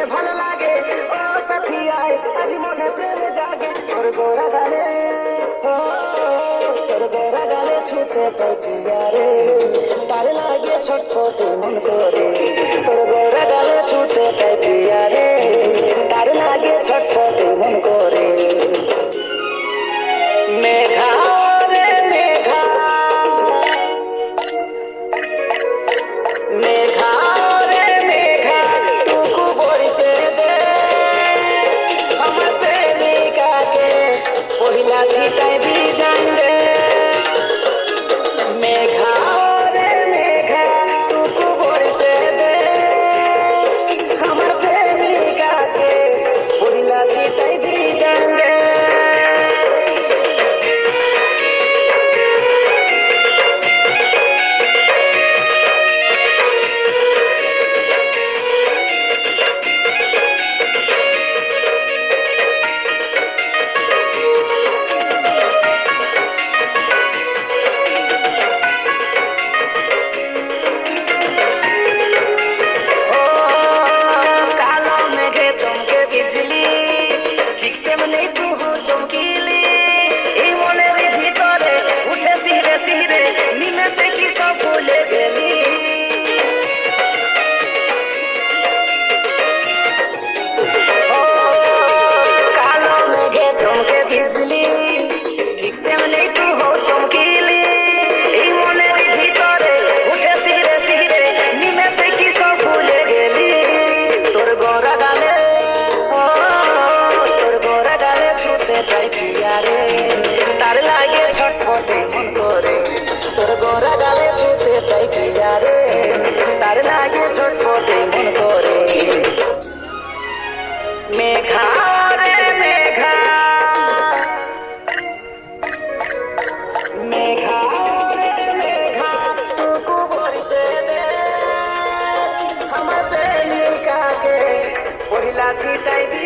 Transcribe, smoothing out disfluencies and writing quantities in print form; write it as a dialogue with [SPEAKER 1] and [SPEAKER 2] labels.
[SPEAKER 1] ভালো লাগে ও সাথী আয় আজ মনে প্রেম জাগে তোর গোরা গালে ও তোর গোরা গালে ছুতে চাই পিয়ারে তার লাগে ছটফটে মন করে তোর গোরা গালে ছুতে চাই পিয়ারে তার লাগে ছটফটে মন করে মেঘা রে মেঘা মেঘা রে মেঘা টুকু বরিছে দে আমার প্রেমিকাকে পহিলা ছিটাই বিজান দে মেঘা রে মেঘা টুকু বরিছে দে আমার প্রেমিকাকে পহিলা ছিটাই বিজান দে তার লাগে ছটফটে মন করে তোর গোরা গালে ছুতে চাই পিয়ারে তার লাগে ছটফটে মন করে মেঘা রে মেঘা মেঘা রে মেঘা টুকু বরিছে দে আমার প্রেমিকাকে পহিলা ছিটাই দি